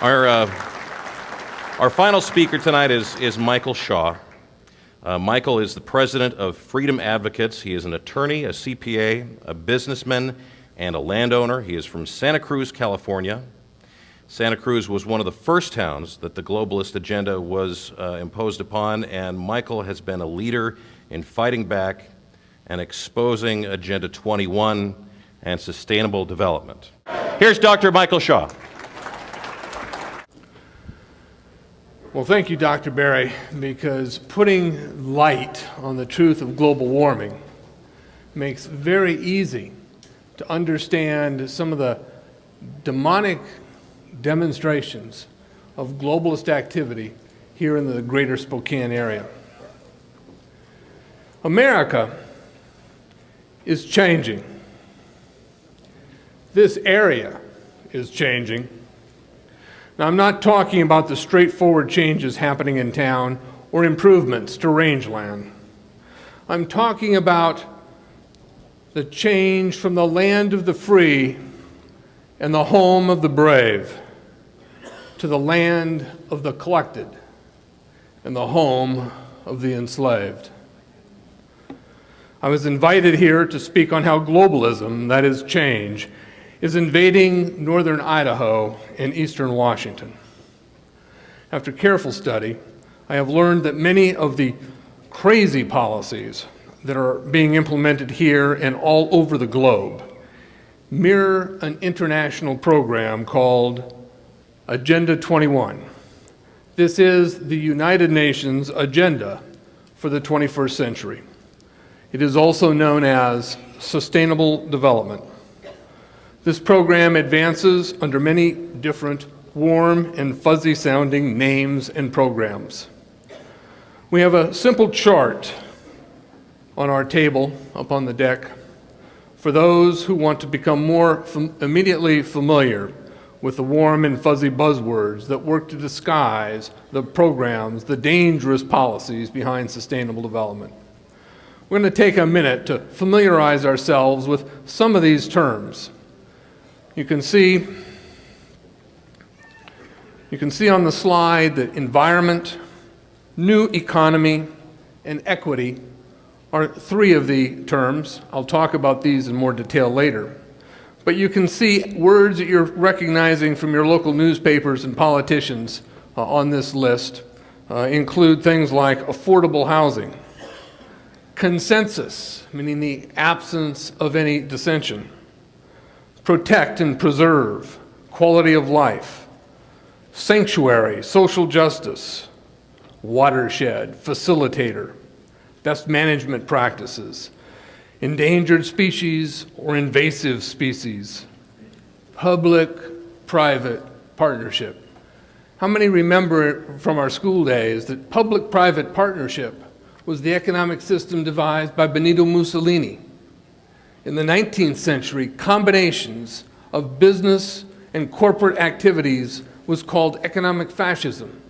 Our final speaker tonight is Michael Shaw. Michael is the president of Freedom Advocates. He is an attorney, a CPA, a businessman, and a landowner. He is from Santa Cruz, California. Santa Cruz was one of the first towns that the globalist agenda was imposed upon, and Michael has been a leader in fighting back and exposing Agenda 21 and sustainable development. Here's Dr. Michael Shaw. Well, thank you, Dr. Barry, because putting light on the truth of global warming makes it very easy to understand some of the demonic demonstrations of globalist activity here in the greater Spokane area. America is changing. This area is changing. Now, I'm not talking about the straightforward changes happening in town or improvements to rangeland. I'm talking about the change from the land of the free and the home of the brave to the land of the collected and the home of the enslaved. I was invited here to speak on how globalism, that is change, is invading northern Idaho and eastern Washington. After careful study, I have learned that many of the crazy policies that are being implemented here and all over the globe mirror an international program called Agenda 21. This is the United Nations agenda for the 21st century. It is also known as Sustainable Development. This program advances under many different warm and fuzzy sounding names and programs. We have a simple chart on our table up on the deck for those who want to become more immediately familiar with the warm and fuzzy buzzwords that work to disguise the programs, the dangerous policies behind sustainable development. We're going to take a minute to familiarize ourselves with some of these terms. You can see on the slide that environment, new economy, and equity are three of the terms. I'll talk about these in more detail later. But you can see words that you're recognizing from your local newspapers and politicians on this list include things like affordable housing, consensus, meaning the absence of any dissension, protect and preserve, quality of life, sanctuary, social justice, watershed, facilitator, best management practices, endangered species or invasive species, public-private partnership. How many remember from our school days that public-private partnership was the economic system devised by Benito Mussolini? In the 19th century, combinations of business and corporate activities was called economic fascism.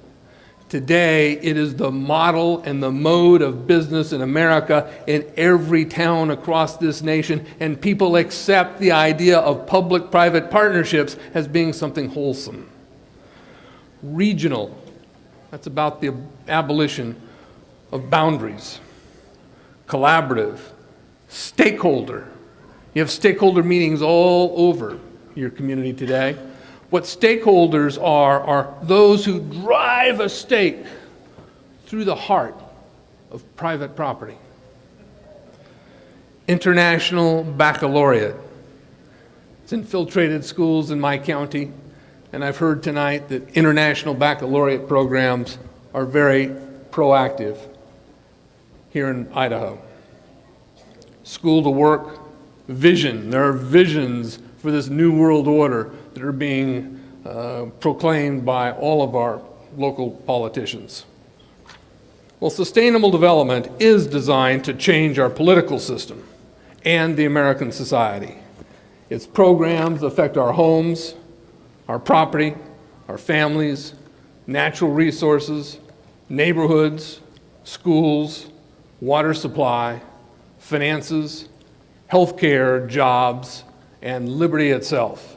Today, it is the model and the mode of business in America in every town across this nation, and people accept the idea of public-private partnerships as being something wholesome. Regional, that's about the abolition of boundaries. Collaborative, stakeholder. You have stakeholder meetings all over your community today. What stakeholders are those who drive a stake through the heart of private property. International baccalaureate. It's infiltrated schools in my county, and I've heard tonight that international baccalaureate programs are very proactive here in Idaho. School to work. Vision. There are visions for this new world order that are being proclaimed by all of our local politicians. Well, sustainable development is designed to change our political system and the American society. Its programs affect our homes, our property, our families, natural resources, neighborhoods, schools, water supply, finances, healthcare, jobs, and liberty itself.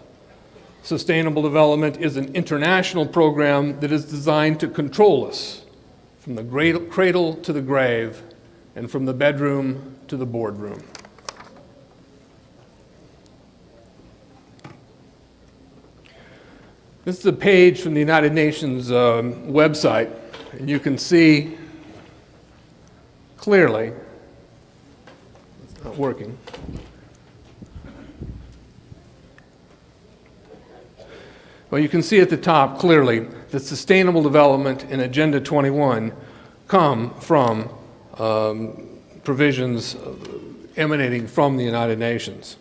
Sustainable development is an international program that is designed to control us from the cradle to the grave and from the bedroom to the boardroom. This is a page from the United Nations website, and you can see clearly, it's not working. Well, you can see at the top clearly that sustainable development and Agenda 21 come from provisions emanating from the United Nations.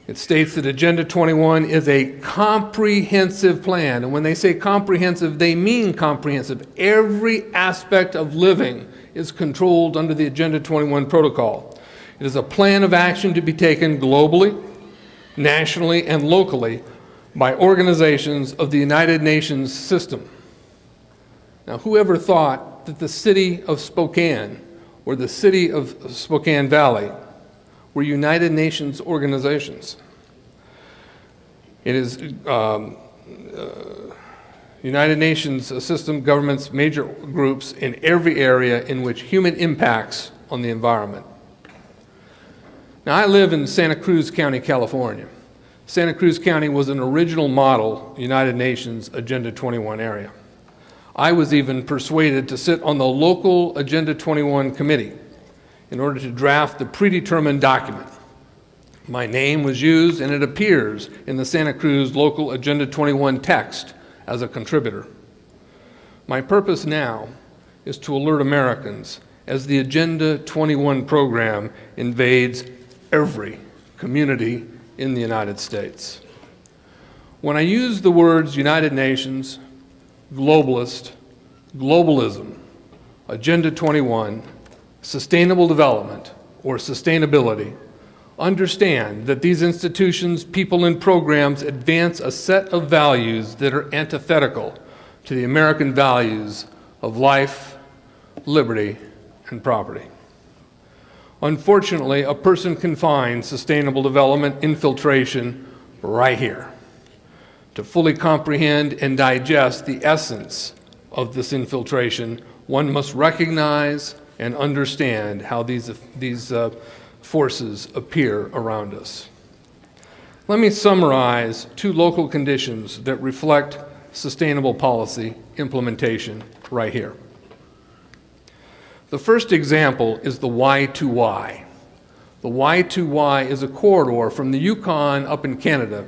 It states that Agenda 21 is a comprehensive plan, and when they say comprehensive, they mean comprehensive. Every aspect of living is controlled under the Agenda 21 protocol. It is a plan of action to be taken globally, nationally, and locally by organizations of the United Nations system. Now, whoever thought that the city of Spokane or the city of Spokane Valley were United Nations organizations? It is United Nations system governments major groups in every area in which human impacts on the environment. Now, I live in Santa Cruz County, California. Santa Cruz County was an original model United Nations Agenda 21 area. I was even persuaded to sit on the local Agenda 21 committee in order to draft the predetermined document. My name was used, and it appears in the Santa Cruz local Agenda 21 text as a contributor. My purpose now is to alert Americans as the Agenda 21 program invades every community in the United States. When I use the words United Nations, globalist, globalism, Agenda 21, sustainable development, or sustainability, understand that these institutions, people, and programs advance a set of values that are antithetical to the American values of life, liberty, and property. Unfortunately, a person can find sustainable development infiltration right here. To fully comprehend and digest the essence of this infiltration, one must recognize and understand how these forces appear around us. Let me summarize two local conditions that reflect sustainable policy implementation right here. The first example is the Y2Y. The Y2Y is a corridor from the Yukon up in Canada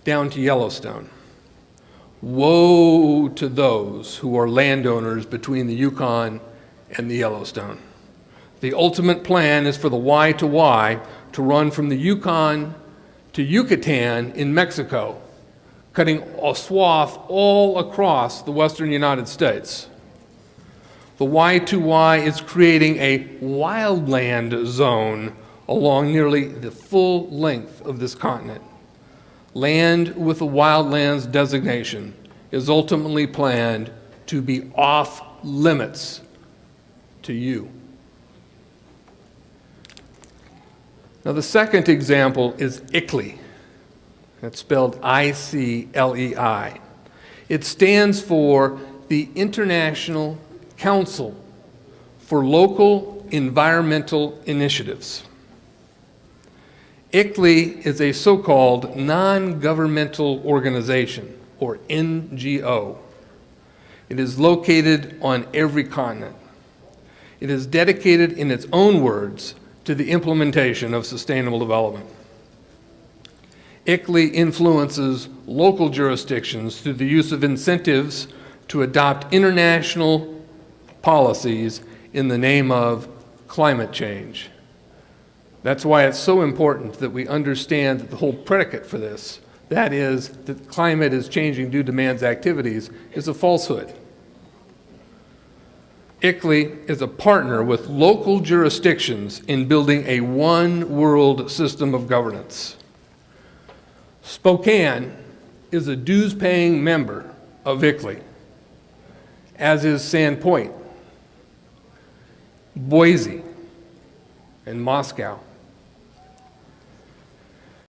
down to Yellowstone. Woe to those who are landowners between the Yukon and the Yellowstone. The ultimate plan is for the Y2Y to run from the Yukon to Yucatan in Mexico, cutting a swath all across the western United States. The Y2Y is creating a wildland zone along nearly the full length of this continent. Land with a wildlands designation is ultimately planned to be off limits to you. Now, the second example is ICLEI. That's spelled I-C-L-E-I. It stands for the International Council for Local Environmental Initiatives. ICLEI is a so-called non-governmental organization, or NGO. It is located on every continent. It is dedicated, in its own words, to the implementation of sustainable development. ICLEI influences local jurisdictions through the use of incentives to adopt international policies in the name of climate change. That's why it's so important that we understand that the whole predicate for this, that is, that climate is changing due to man's activities, is a falsehood. ICLEI is a partner with local jurisdictions in building a one-world system of governance. Spokane is a dues-paying member of ICLEI, as is Sandpoint, Boise, and Moscow.